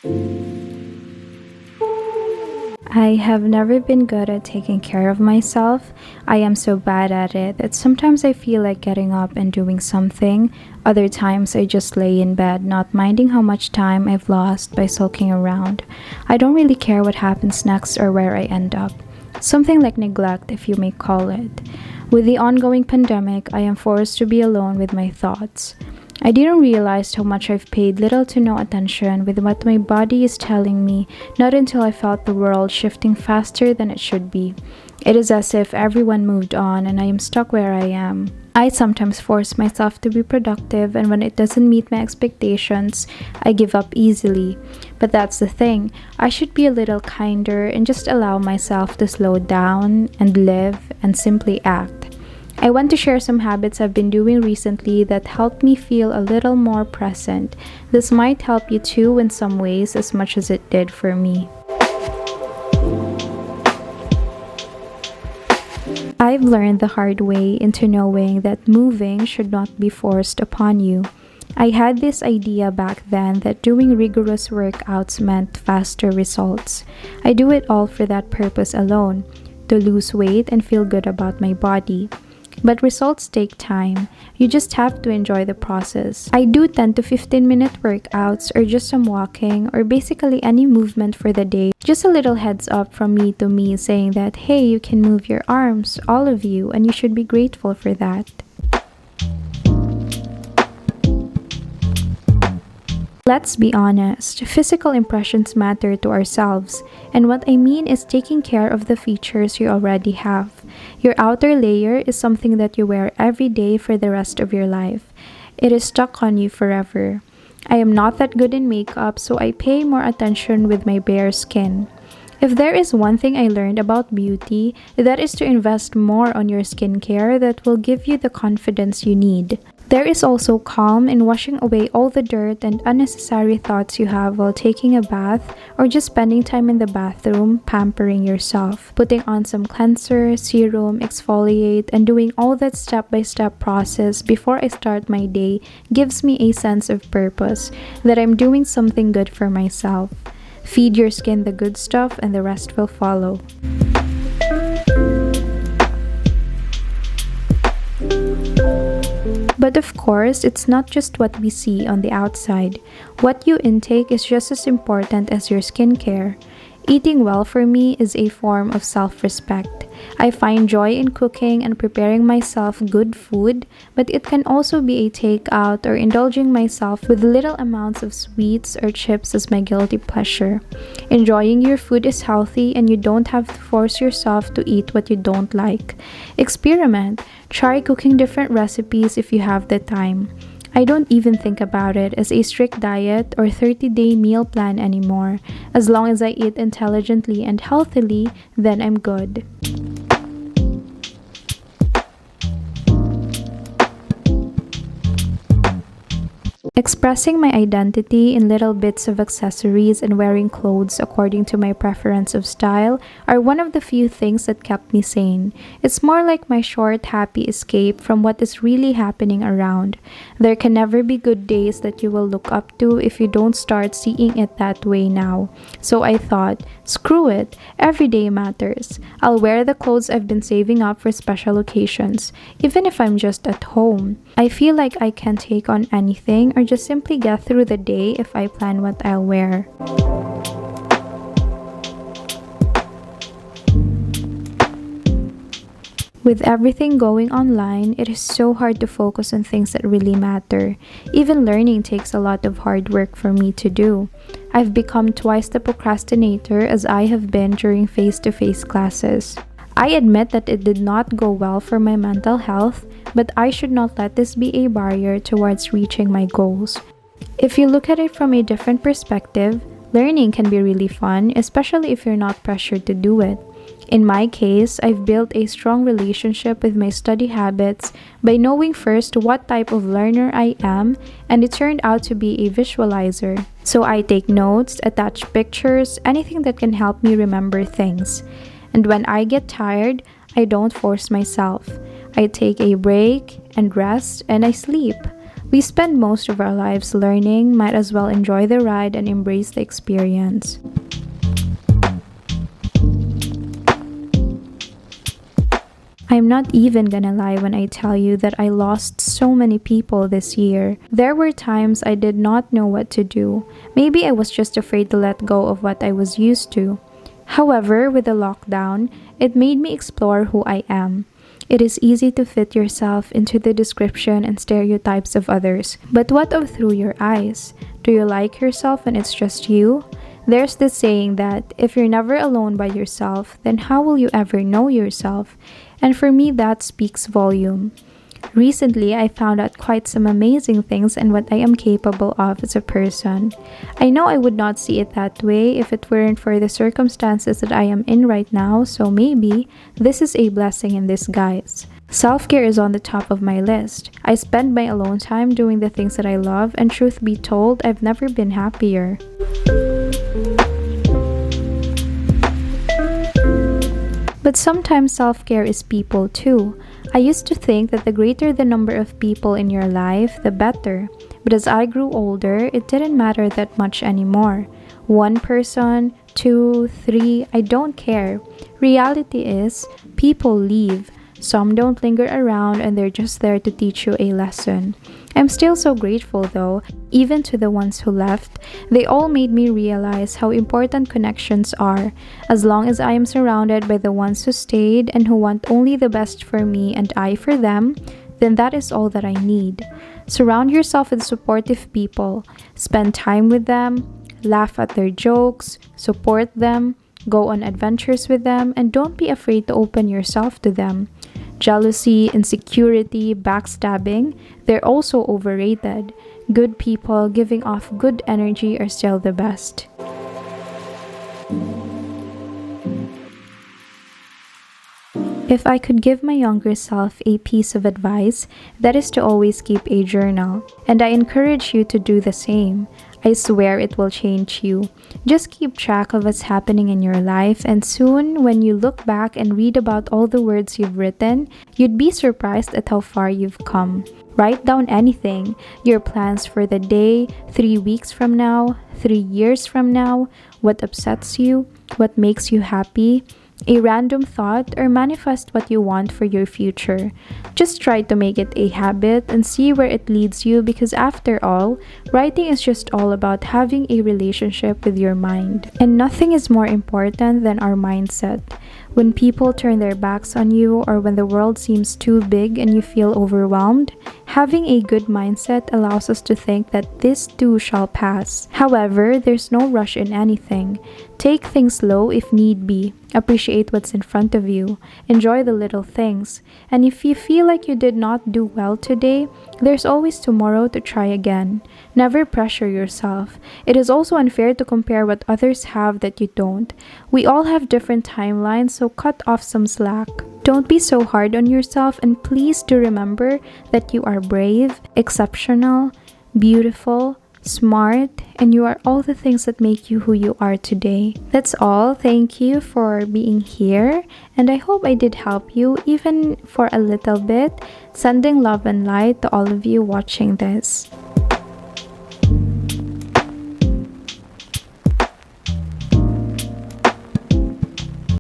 I have never been good at taking care of myself. I am so bad at it that sometimes I feel like getting up and doing something. Other times I just lay in bed, not minding how much time I've lost by sulking around. I don't really care what happens next or where I end up. Something like neglect, if you may call it. With the ongoing pandemic, I am forced to be alone with my thoughts. I didn't realize how much I've paid little to no attention with what my body is telling me, not until I felt the world shifting faster than it should be. It is as if everyone moved on and I am stuck where I am. I sometimes force myself to be productive, and when it doesn't meet my expectations, I give up easily. But that's the thing, I should be a little kinder and just allow myself to slow down and live and simply act. I want to share some habits I've been doing recently that help me feel a little more present. This might help you too in some ways as much as it did for me. I've learned the hard way into knowing that moving should not be forced upon you. I had this idea back then that doing rigorous workouts meant faster results. I do it all for that purpose alone, to lose weight and feel good about my body. But results take time. You just have to enjoy the process. I do 10 to 15-minute workouts or just some walking or basically any movement for the day. Just a little heads up from me to me saying that, hey, you can move your arms, all of you, and you should be grateful for that. Let's be honest, physical impressions matter to ourselves, and what I mean is taking care of the features you already have. Your outer layer is something that you wear every day for the rest of your life. It is stuck on you forever. I am not that good in makeup, so I pay more attention with my bare skin. If there is one thing I learned about beauty, that is to invest more on your skincare that will give you the confidence you need. There is also calm in washing away all the dirt and unnecessary thoughts you have while taking a bath or just spending time in the bathroom pampering yourself. Putting on some cleanser, serum, exfoliate, and doing all that step-by-step process before I start my day gives me a sense of purpose, that I'm doing something good for myself. Feed your skin the good stuff and the rest will follow. But of course, it's not just what we see on the outside. What you intake is just as important as your skincare. Eating well for me is a form of self-respect. I find joy in cooking and preparing myself good food, but it can also be a takeout or indulging myself with little amounts of sweets or chips as my guilty pleasure. Enjoying your food is healthy and you don't have to force yourself to eat what you don't like. Experiment. Try cooking different recipes if you have the time. I don't even think about it as a strict diet or 30-day meal plan anymore. As long as I eat intelligently and healthily, then I'm good. Expressing my identity in little bits of accessories and wearing clothes according to my preference of style are one of the few things that kept me sane. It's more like my short, happy escape from what is really happening around. There can never be good days that you will look up to if you don't start seeing it that way now. So I thought, screw it, every day matters. I'll wear the clothes I've been saving up for special occasions, even if I'm just at home. I feel like I can take on anything or just simply get through the day if I plan what I'll wear. With everything going online, it is so hard to focus on things that really matter. Even learning takes a lot of hard work for me to do. I've become twice the procrastinator as I have been during face-to-face classes. I admit that it did not go well for my mental health, but I should not let this be a barrier towards reaching my goals. If you look at it from a different perspective, learning can be really fun, especially if you're not pressured to do it. In my case, I've built a strong relationship with my study habits by knowing first what type of learner I am, and it turned out to be a visualizer. So I take notes, attach pictures, anything that can help me remember things. And when I get tired, I don't force myself. I take a break and rest and I sleep. We spend most of our lives learning, might as well enjoy the ride and embrace the experience. I'm not even gonna lie when I tell you that I lost so many people this year. There were times I did not know what to do. Maybe I was just afraid to let go of what I was used to. However, with the lockdown, it made me explore who I am. It is easy to fit yourself into the description and stereotypes of others. But what of through your eyes? Do you like yourself when it's just you? There's this saying that if you're never alone by yourself, then how will you ever know yourself? And for me, that speaks volume. Recently, I found out quite some amazing things and what I am capable of as a person. I know I would not see it that way if it weren't for the circumstances that I am in right now, so maybe this is a blessing in disguise. Self-care is on the top of my list. I spend my alone time doing the things that I love, and truth be told, I've never been happier. But sometimes self-care is people too. I used to think that the greater the number of people in your life, the better. But as I grew older, it didn't matter that much anymore. One person, two, three, I don't care. Reality is, people leave. Some don't linger around and they're just there to teach you a lesson. I'm still so grateful though, even to the ones who left. They all made me realize how important connections are. As long as I am surrounded by the ones who stayed and who want only the best for me and I for them, then that is all that I need. Surround yourself with supportive people. Spend time with them, laugh at their jokes, support them, go on adventures with them, and don't be afraid to open yourself to them. Jealousy, insecurity, backstabbing, they're also overrated. Good people giving off good energy are still the best. If I could give my younger self a piece of advice, that is to always keep a journal. And I encourage you to do the same. I swear it will change you. Just keep track of what's happening in your life, and soon, when you look back and read about all the words you've written, you'd be surprised at how far you've come. Write down anything, your plans for the day, 3 weeks from now, 3 years from now, what upsets you, what makes you happy, a random thought, or manifest what you want for your future. Just try to make it a habit and see where it leads you, because after all, writing is just all about having a relationship with your mind. And nothing is more important than our mindset. When people turn their backs on you, or when the world seems too big and you feel overwhelmed, having a good mindset allows us to think that this too shall pass. However, there's no rush in anything. Take things slow if need be. Appreciate what's in front of you. Enjoy the little things. And if you feel like you did not do well today, there's always tomorrow to try again. Never pressure yourself. It is also unfair to compare what others have that you don't. We all have different timelines, so cut off some slack. Don't be so hard on yourself, and please do remember that you are brave, exceptional, beautiful, smart, and you are all the things that make you who you are today. That's all. Thank you for being here, and I hope I did help you even for a little bit. Sending love and light to all of you watching this.